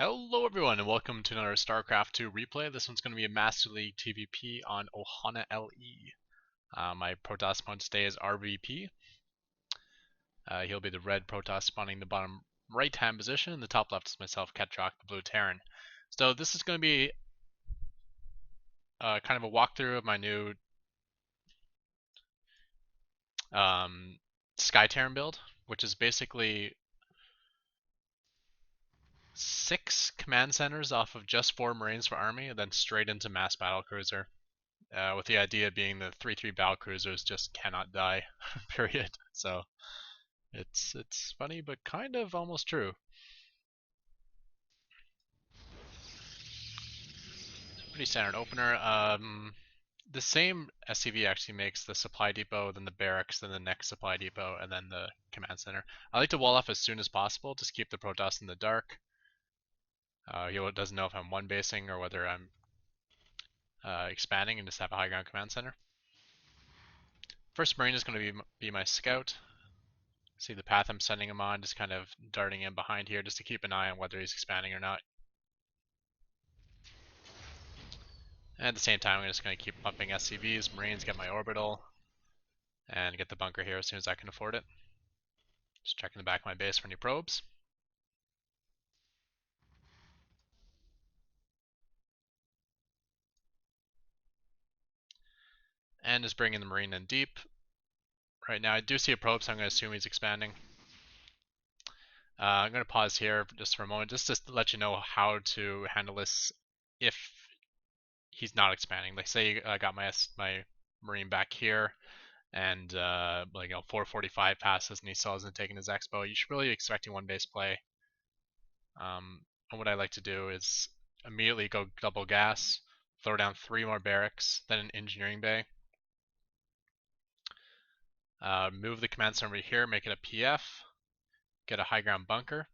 Hello everyone and welcome to another Starcraft 2 replay. This one's going to be a Master League TvP on Ohana LE. My Protoss opponent today is RVP. He'll be the red Protoss spawning the bottom right hand position, and the top left is myself, Ketroc, the blue Terran. So this is going to be kind of a walkthrough of my new Sky Terran build, which is basically 6 command centers off of just 4 Marines for Army, and then straight into Mass Battlecruiser. With the idea being the 3-3 battlecruisers just cannot die, period. So it's funny, but kind of almost true. Pretty standard opener. The same SCV actually makes the supply depot, then the barracks, then the next supply depot, and then the command center. I like to wall off as soon as possible, just keep the Protoss in the dark. He doesn't know if I'm one basing or whether I'm expanding and just have a high ground command center. First Marine is going to be my scout. See the path I'm sending him on, just kind of darting in behind here just to keep an eye on whether he's expanding or not. And at the same time, I'm just going to keep pumping SCVs, Marines, get my orbital, and get the bunker here as soon as I can afford it. Just checking the back of my base for any probes. And just bringing the Marine in deep. Right now I do see a probe, so I'm going to assume he's expanding. I'm going to pause here just for a moment, just to let you know how to handle this if he's not expanding. Like say I got my Marine back here, and 445 passes and he still hasn't taken his expo. You should really be expecting one base play. And what I like to do is immediately go double gas, throw down 3 more barracks, then an engineering bay. Move the command center over here, make it a PF, get a high ground bunker,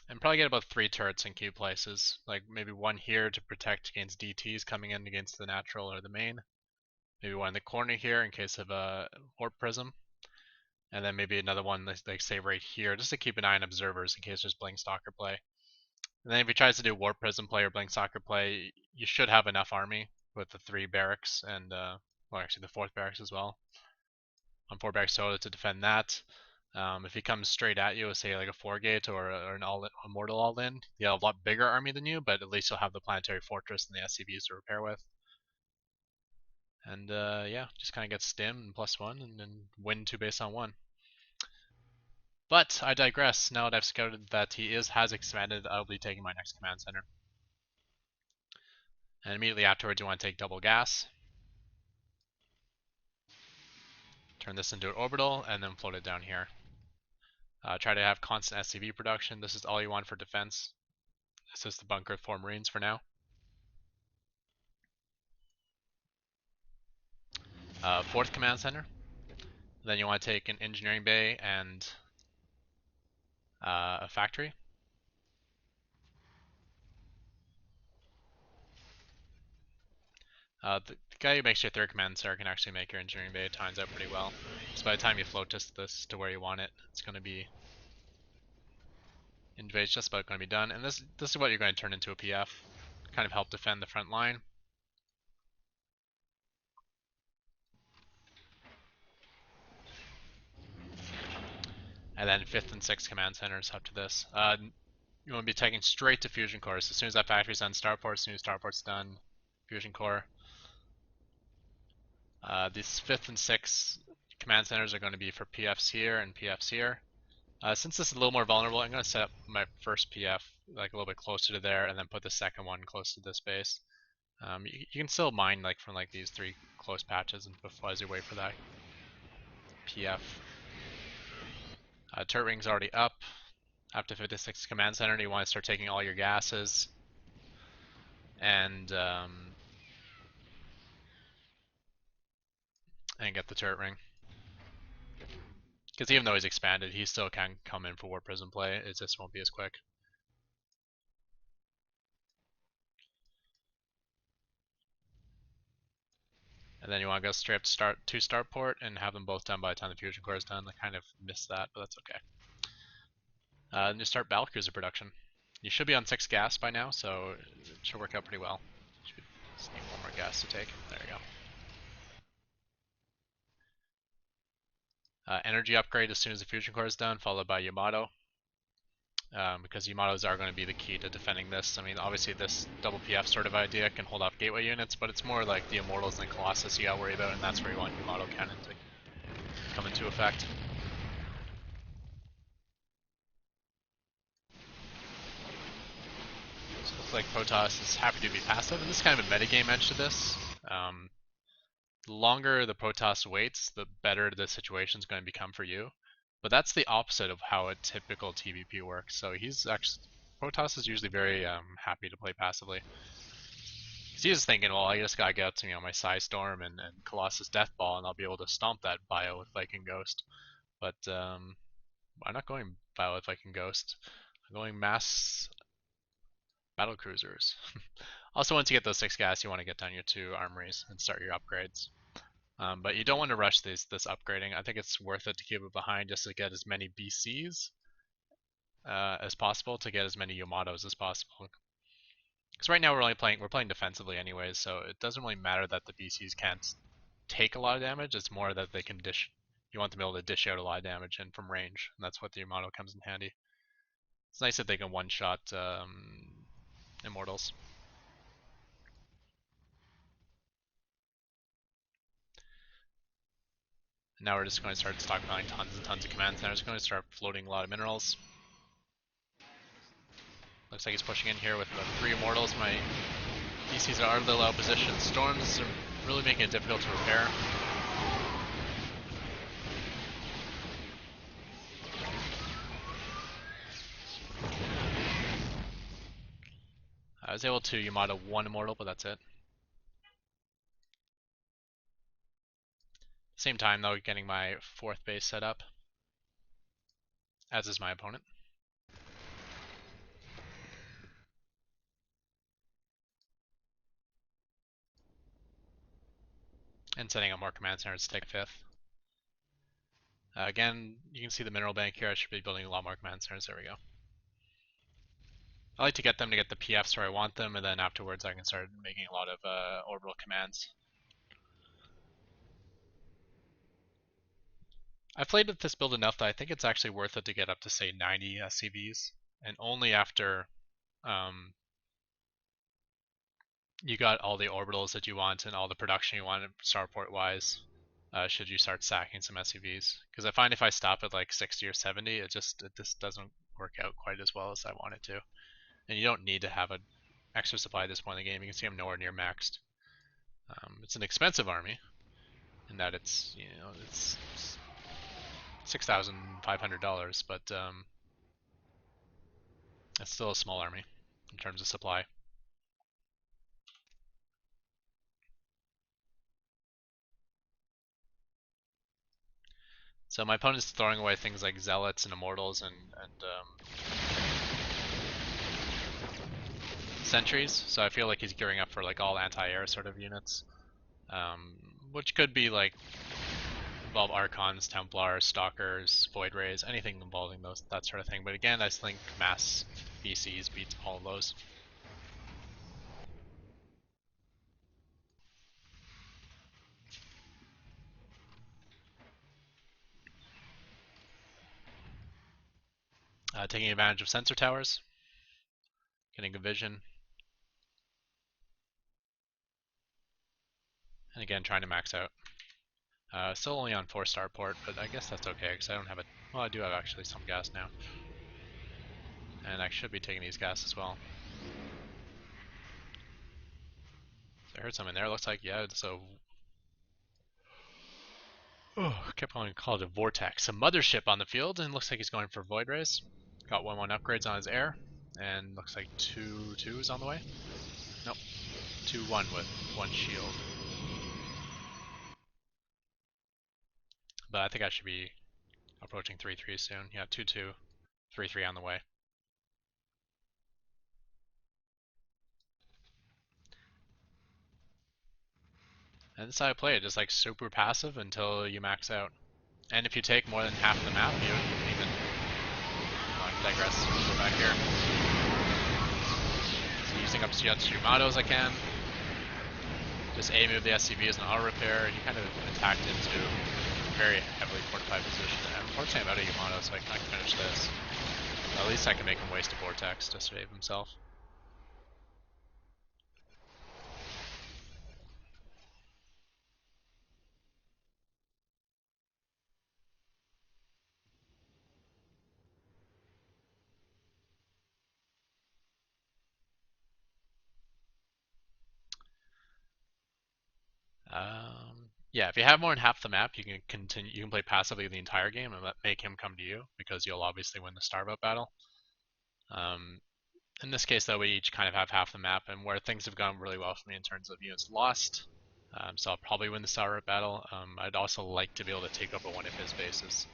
and probably get about 3 turrets in key places. Like maybe one here to protect against DTs coming in against the natural or the main. Maybe one in the corner here in case of a warp prism. And then maybe another one, like say right here, just to keep an eye on observers in case there's blink stalker play. And then if he tries to do warp prism play or blink stalker play, you should have enough army with the 3 barracks and well actually the 4th barracks as well. On 4 barracks soda to defend that. If he comes straight at you, say like a 4 gate or an a mortal all in, you have a lot bigger army than you, but at least you'll have the planetary fortress and the SCVs to repair with. And yeah, just kind of get stim and +1 and then win 2 base on 1. But I digress. Now that I've scouted that he has expanded, I'll be taking my next command center. And immediately afterwards you want to take double gas. Turn this into an orbital and then float it down here. Try to have constant SCV production. This is all you want for defense. This is the bunker with 4 Marines for now. 4th command center. Then you want to take an engineering bay and a factory. The guy who makes your 3rd command center can actually make your engineering bay. It times out pretty well. So by the time you float this to where you want it, it's going to be invade's just about going to be done. And this is what you're going to turn into a PF. Kind of help defend the front line. And then 5th and 6th command centers up to this. You want to be taking straight to fusion cores. As soon as that factory's done, starport. As soon as starport's done, fusion core. These 5th and 6th command centers are going to be for PFs here and PFs here. Since this is a little more vulnerable, I'm going to set up my first PF like a little bit closer to there, and then put the second one close to this base. You can still mine like from like these 3 close patches and before as you wait for that PF. Turret ring's already up. After 56 command center, you want to start taking all your gases and get the turret ring. Because even though he's expanded, he still can come in for warp prism play. It just won't be as quick. And then you want to go straight up to starport and have them both done by the time the fusion core is done. I kind of missed that, but that's okay. And you start battlecruiser production. You should be on 6 gas by now, so it should work out pretty well. Just need one more gas to take. There you go. Energy upgrade as soon as the fusion core is done, followed by Yamato. Because Yamatos are going to be the key to defending this. I mean, obviously this double PF sort of idea can hold off gateway units, but it's more like the Immortals and the Colossus you gotta worry about, and that's where you want Yamato cannon to come into effect. So it looks like Protoss is happy to be passive, and this is kind of a metagame edge to this. The longer the Protoss waits, the better the situation is going to become for you. But that's the opposite of how a typical TvP works. So Protoss is usually very happy to play passively. Because he's thinking, well, I just gotta get to my Psystorm and Colossus Deathball, and I'll be able to stomp that bio with Viking Ghost. But I'm not going bio with Viking Ghost. I'm going Mass Battle Cruisers. Also, once you get those 6 gas, you want to get down your 2 armories and start your upgrades. But you don't want to rush this upgrading. I think it's worth it to keep it behind just to get as many BCs as possible, to get as many Yamatos as possible. Because right now we're playing defensively anyways, so it doesn't really matter that the BCs can't take a lot of damage. It's more that they can dish. You want them to be able to dish out a lot of damage and from range, and that's what the Yamato comes in handy. It's nice that they can one-shot Immortals. Now we're just going to start stockpiling tons and tons of commands. Now we're just going to start floating a lot of minerals. Looks like he's pushing in here with the 3 Immortals. My DCs are a little out of position. Storms are really making it difficult to repair. I was able to Yamato 1 Immortal, but that's it. Same time though, getting my 4th base set up, as is my opponent. And setting up more command centers to take 5th. Again, you can see the mineral bank here. I should be building a lot more command centers. There we go. I like to get them to get the PFs where I want them, and then afterwards I can start making a lot of orbital commands. I've played with this build enough that I think it's actually worth it to get up to say 90 SCVs, and only after you got all the orbitals that you want and all the production you want starport wise, should you start sacking some SCVs. Because I find if I stop at like 60 or 70, it just doesn't work out quite as well as I want it to. And you don't need to have an extra supply at this point in the game. You can see I'm nowhere near maxed. It's an expensive army in that it's it's $6,500, but it's still a small army in terms of supply. So my opponent's throwing away things like Zealots and Immortals and Sentries, so I feel like he's gearing up for like all anti-air sort of units, which could be like involve Archons, Templars, Stalkers, Void Rays, anything involving that sort of thing. But again, I think Mass BCs beats all of those. Taking advantage of sensor towers, getting a vision, and again trying to max out. Still only on 4-star port, but I guess that's okay because I don't have a. Well, I do have actually some gas now, and I should be taking these gas as well. So I heard some in there. Looks like yeah. So kept on calling it a vortex. A mothership on the field, and looks like he's going for Void Rays. Got 1/1 upgrades on his air, and looks like 2/2 is on the way. Nope, 2/1 with 1 shield. But I think I should be approaching 3/3 soon. Yeah, 2/2, 3/3 on the way. And this is how I play it, just like super passive until you max out. And if you take more than half the map, you can even. I digress. Go back here. boosting up Yamato as I can. Just A move the SCV as an auto repair. He kind of attacked into a very heavily fortified position. And unfortunately, I'm out of Yamato, so I can't finish this. At least I can make him waste a vortex to save himself. Yeah, if you have more than half the map, you can continue. You can play passively the entire game and make him come to you because you'll obviously win the starve up battle. In this case, though, we each kind of have half the map, and where things have gone really well for me in terms of units lost. So I'll probably win the starve up battle. I'd also like to be able to take over one of his bases,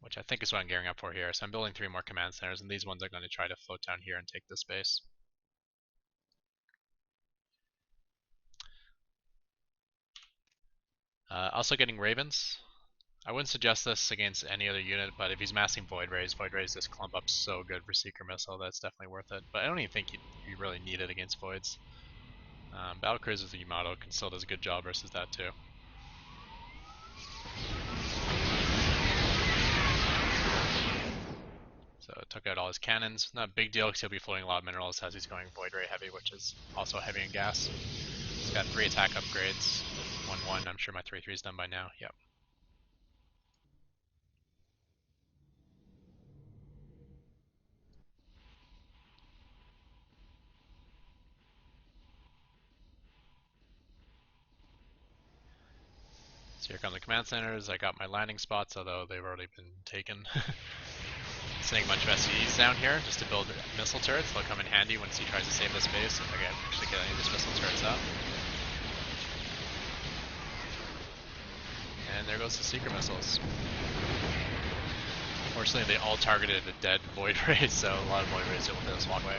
which I think is what I'm gearing up for here. So I'm building 3 more command centers, and these ones are going to try to float down here and take this base. Also getting ravens. I wouldn't suggest this against any other unit, but if he's massing Void Rays just clump up so good for Seeker Missile, that's definitely worth it. But I don't even think you really need it against Voids. Battlecruisers with the Yamato can still does a good job versus that too. So took out all his cannons. Not a big deal because he'll be floating a lot of minerals as he's going Void Ray heavy, which is also heavy in gas. He's got 3 attack upgrades. 1-1, I'm sure my 3-3 is done by now. Yep. So here come the command centers. I got my landing spots, although they've already been taken. Sending a bunch of SCVs down here just to build missile turrets. They'll come in handy once he tries to save this base if I can actually get any of these missile turrets up. And there goes the Seeker missiles. Unfortunately, they all targeted a dead Void Ray, so a lot of Void Rays able to just walk away.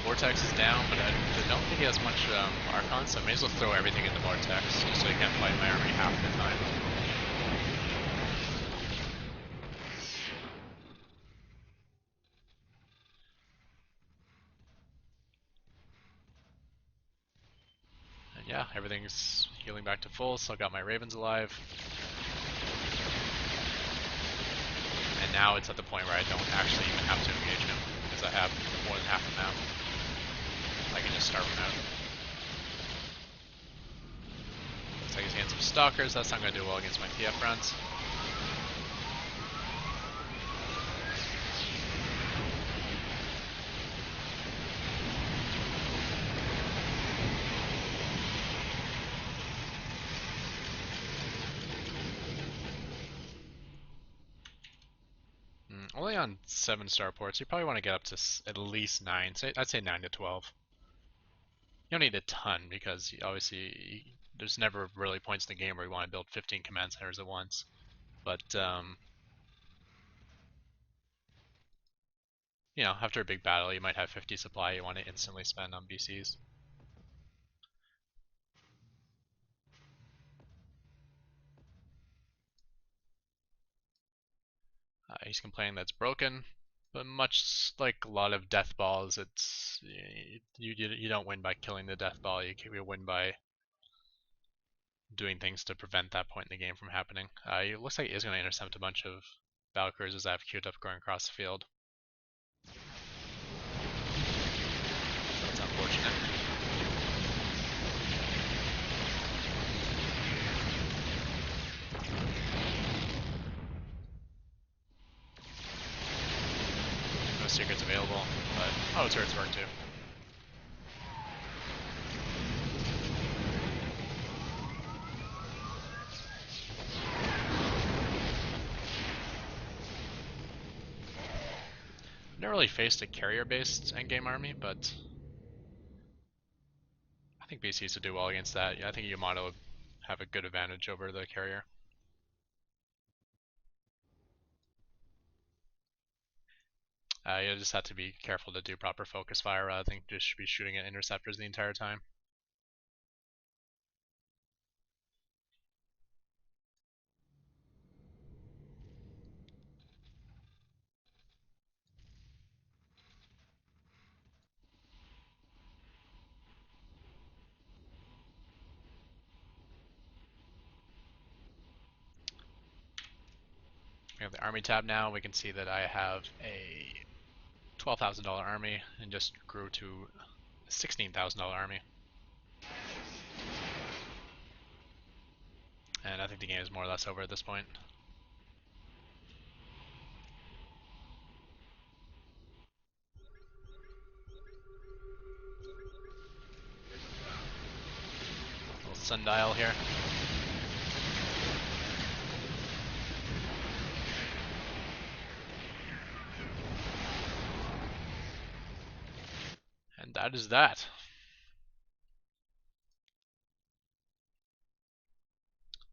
Vortex is down, but I don't think he has much Archon, so I may as well throw everything into Vortex just so he can't fight my army half the time. And yeah, everything's healing back to full, so I got my Ravens alive. And now it's at the point where I don't actually even have to engage him, because I have more than half the map. I can just starve him out. Looks like he's getting some Stalkers, that's not going to do well against my PF runs. Only on 7 starports, you probably want to get up to at least 9, I'd say 9 to 12. You don't need a ton because obviously there's never really points in the game where you want to build 15 command centers at once. But you know, after a big battle, you might have 50 supply you want to instantly spend on BCs. He's complaining that's broken, but much like a lot of death balls, it's you don't win by killing the death ball. You win by doing things to prevent that point in the game from happening. It looks like he is going to intercept a bunch of Battlecruisers that have queued up going across the field. That's unfortunate. No secrets available, but auto turrets work too. Never really faced a carrier-based endgame army, but I think BCs would do well against that. Yeah, I think Yamato would have a good advantage over the carrier. You just have to be careful to do proper focus fire rather than just be shooting at interceptors the entire time. We have the army tab now. We can see that I have a $12,000 army and just grew to a $16,000 army. And I think the game is more or less over at this point. Little sundial here. And that is that.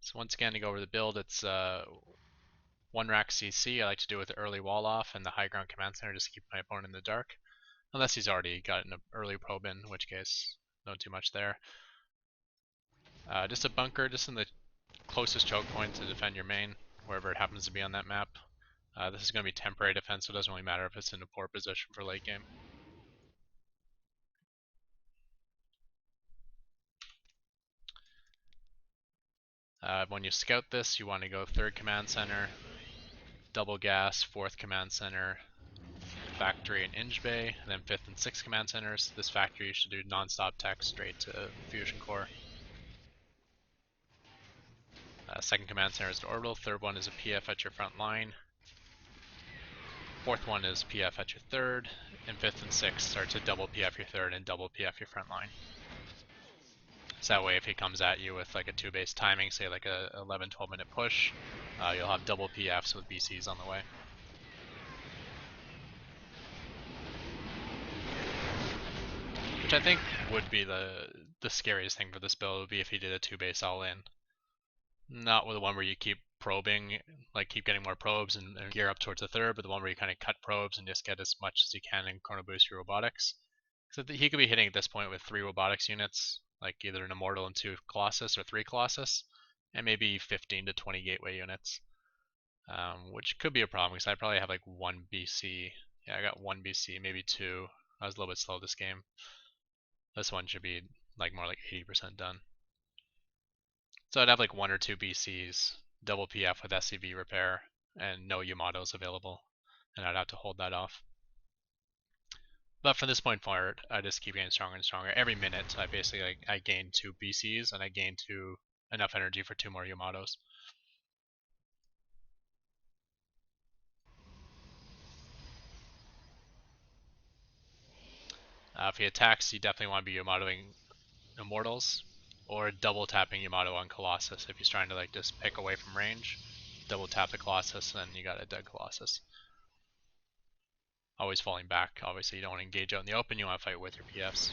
So once again, to go over the build, it's 1 rack CC. I like to do with the early wall off and the high ground command center just to keep my opponent in the dark. Unless he's already got an early probe in which case, not too much there. Just a bunker just in the closest choke point to defend your main, wherever it happens to be on that map. This is going to be temporary defense, so it doesn't really matter if it's in a poor position for late game. When you scout this, you want to go 3rd command center, double gas, 4th command center, factory and Inge Bay, and then 5th and 6th command centers. This factory you should do non-stop tech straight to fusion core. 2nd command center is the orbital, 3rd one is a PF at your front line, 4th one is PF at your 3rd, and 5th and 6th are to double PF your 3rd and double PF your front line. So that way if he comes at you with like a 2-base timing, say like a 11-12 minute push, you'll have double PFs with BCs on the way. Which I think would be the scariest thing for this build would be if he did a 2-base all-in. Not with the one where you keep probing, like keep getting more probes and gear up towards the 3rd, but the one where you kind of cut probes and just get as much as you can and chrono boost your robotics. So he could be hitting at this point with 3 robotics units, like either an Immortal and 2 Colossus or 3 Colossus, and maybe 15 to 20 Gateway units. Which could be a problem because I probably have like 1 BC. Yeah, I got 1 BC, maybe 2. I was a little bit slow this game. This one should be like more like 80% done. So I'd have like 1 or 2 BCs, double PF with SCV repair, and no Yamatos available, and I'd have to hold that off. But from this point forward, I just keep getting stronger and stronger. Every minute, I basically I gain 2 BCs and I gain enough energy for 2 more Yamatos. If he attacks, you definitely want to be Yamatoing Immortals, or double tapping Yamato on Colossus if he's trying to like just pick away from range. Double tap the Colossus, and then you got a dead Colossus. Always falling back. Obviously, you don't want to engage out in the open. You want to fight with your PFs.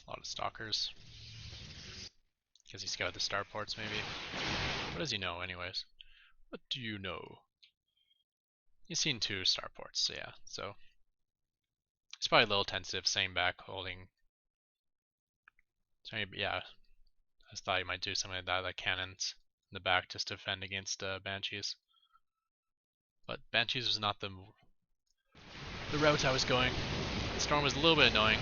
A lot of stalkers. Because he scouted the starports, maybe. What does he know, anyways? What do you know? He's seen 2 starports, so yeah. So he's probably a little tentative, staying back, holding. So maybe, yeah. I just thought he might do something like that, like cannons in the back, just to defend against Banshees. But Banshees was not the route I was going. The Storm was a little bit annoying.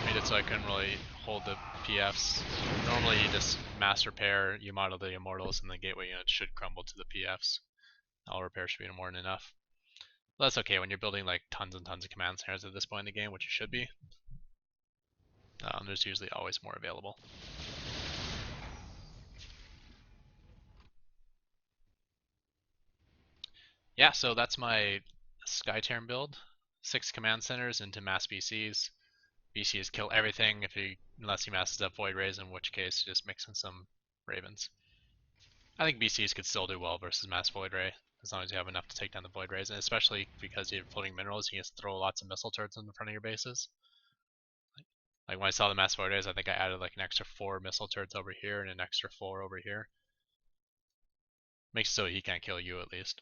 Made it so I couldn't really hold the PFs. Normally you just mass repair, you model the Immortals, and the Gateway units should crumble to the PFs. All repair should be more than enough. Well, that's okay when you're building like tons and tons of command centers at this point in the game, which you should be. There's usually always more available. Yeah, so that's my Skytearn build. 6 command centers into Mass BCs. BCs kill everything unless he masses up Void Rays, in which case just mix in some Ravens. I think BCs could still do well versus Mass Void Ray, as long as you have enough to take down the Void Rays, and especially because you have floating minerals, you can just throw lots of missile turrets in front of your bases. Like when I saw the Mass Void Rays, I think I added like an extra 4 missile turrets over here and an extra 4 over here. Makes it so he can't kill you at least.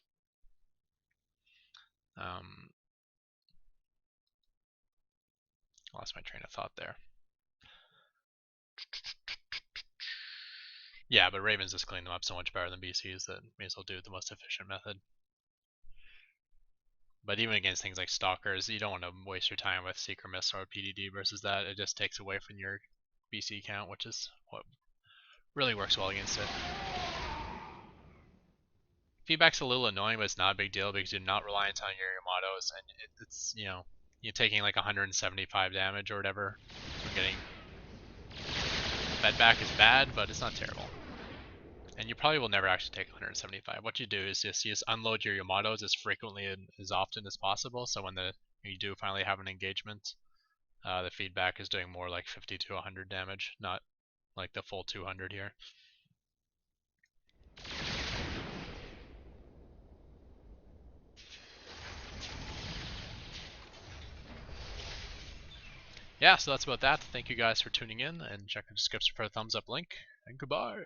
Lost my train of thought there. Yeah, but Ravens just clean them up so much better than BCs that may as well do the most efficient method. But even against things like Stalkers, you don't want to waste your time with Seeker Missile or PDD versus that. It just takes away from your BC count, which is what really works well against it. Feedback's a little annoying, but it's not a big deal because you're not reliant on your Yamatos, and it's, you know, you're taking like 175 damage or whatever from getting fed back is bad, but it's not terrible. And you probably will never actually take 175. What you do is you just unload your Yamatos as frequently and as often as possible, so when you do finally have an engagement, the feedback is doing more like 50 to 100 damage, not like the full 200 here. Yeah, so that's about that. Thank you guys for tuning in, and check the description for a thumbs up link, and goodbye.